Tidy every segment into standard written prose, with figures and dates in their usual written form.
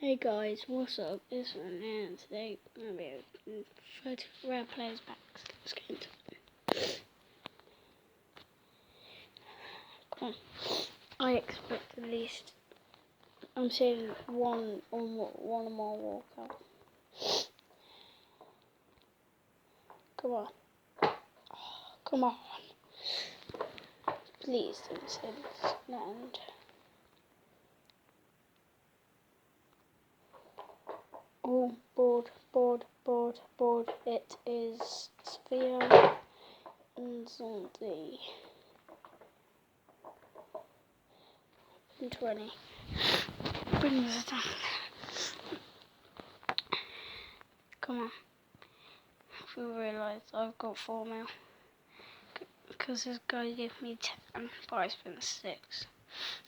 Hey guys, what's up? It's Ryan and today I'm going to be opening 30 rare players packs. Let's get into it. Come on. I expect at least, I'm saying one or more walkout. Come on. Oh, come on. Please don't say this land. Oh, board. It is Sphere and Zombie. 20. Brings it down. Come on. If you realise I've got 4 mil. Because this guy gave me 10, but I spent 6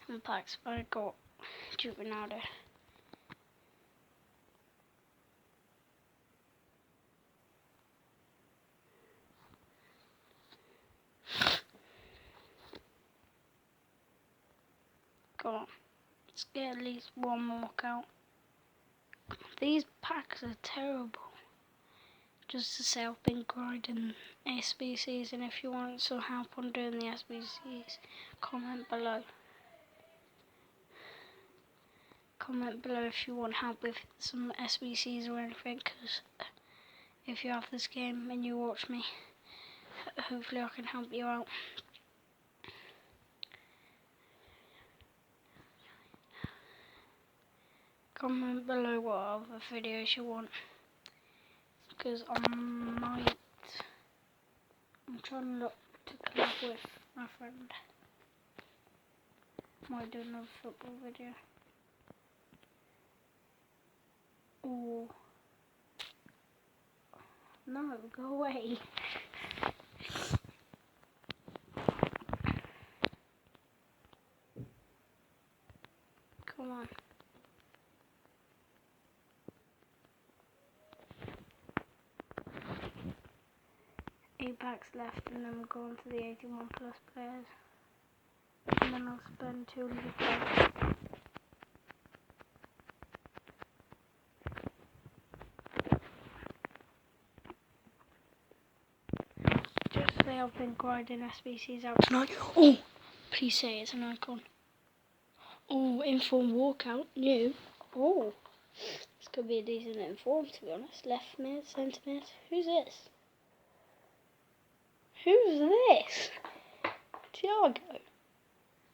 on packs, but I got Jude Ronaldo. Come on, let's get at least one more count. These packs are terrible. Just to say, I've been grinding SBCs, and if you want some help on doing the SBCs, comment below. Comment below if you want help with some SBCs or anything, because if you have this game and you watch me, hopefully I can help you out. Comment below what other videos you want, because I'm trying to look to collab with my friend. Might do another football video. Or no, go away. Come on. Eight packs left, and then we'll go on to the 81 plus players. And then I'll spend 200 points. Just say I've been grinding SBCs out tonight. Oh, please say it's an icon. Oh, inform walkout, new. Oh, this could be a decent inform, to be honest. Left mid, centre mid. Who's this? Who's this? Thiago.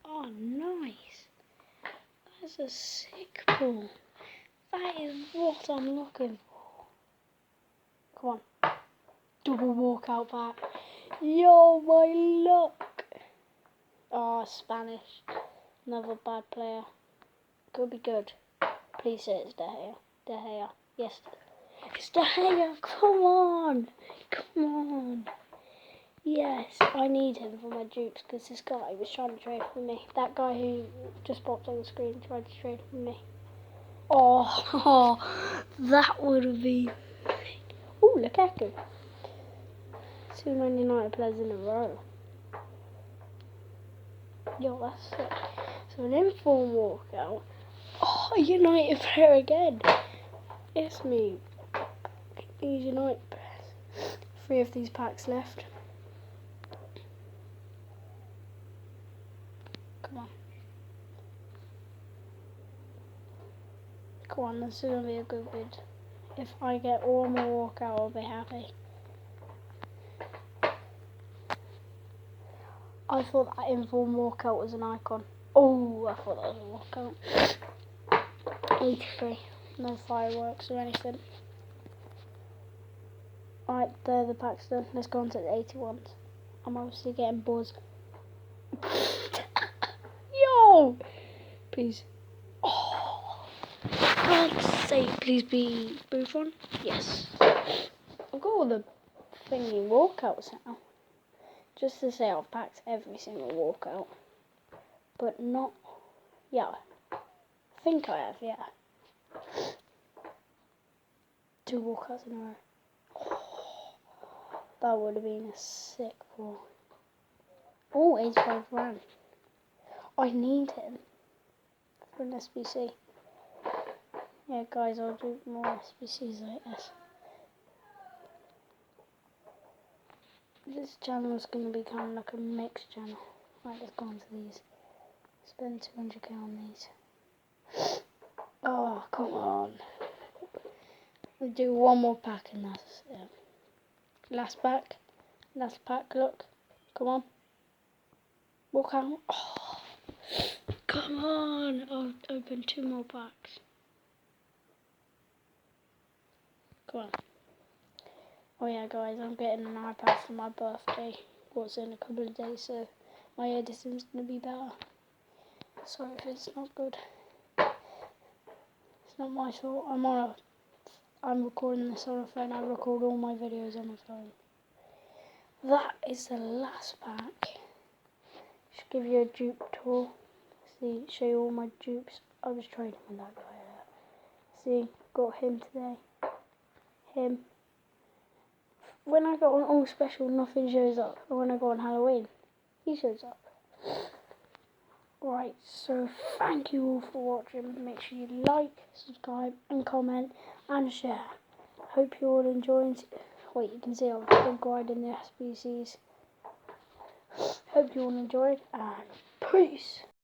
Oh, nice. That's a sick ball. That is what I'm looking for. Come on. Double walkout back. Yo, my luck. Oh, Spanish. Another bad player. Could be good. Please say it's De Gea. De Gea. Yes. It's De Gea. Come on. Come on. Yes, I need him for my dupes because this guy was trying to trade with me. That guy who just popped on the screen tried to trade with me. Oh, that would have been... Oh, Lukaku. 2 Man United players in a row. Yo, that's sick. So an inform walkout. Oh, United player again. It's me. These United players. 3 of these packs left. Come on. Come on, this is going to be a good bid. If I get one more walkout, I'll be happy. I thought that inform walkout was an icon. Oh, I thought that was a walkout. 83. No fireworks or anything. Alright, there the pack's done. Let's go on to the 81s. I'm obviously getting buzzed. Yo! Please. Oh! God's sake, please be Buffon. Yes. I've got all the thingy walkouts now. Just to say I've packed every single walkout. But not... Yeah. I think I have, yeah. 2 walkouts in a row. Oh, that would have been a sick ball. Oh, 85 grand. I need him for an SBC. Yeah, guys, I'll do more SBCs like this. This channel is going to become like a mixed channel. Right, let's go on to these. Spend 200k on these. Oh, come on. We'll do one more pack and that's it. Last pack. Last pack, look. Come on. Walk out. Oh, come on. I'll open 2 more packs. Come on. Oh yeah, guys, I'm getting an iPad for my birthday. What's in a couple of days, so my editing's going to be better. Sorry if it's not good. It's not my fault. I'm recording this on a phone. I record all my videos on my phone. That is the last pack. Should give you a dupe tour. See, show you all my dupes. I was trading with that guy there. See, got him today. Him. When I got on all special, nothing shows up. But when I go on Halloween, he shows up. Right, so thank you all for watching. Make sure you like, subscribe, and comment, and share. Hope you all enjoyed. Wait, you can see I've been grinding the SBCs. Hope you all enjoyed, and peace.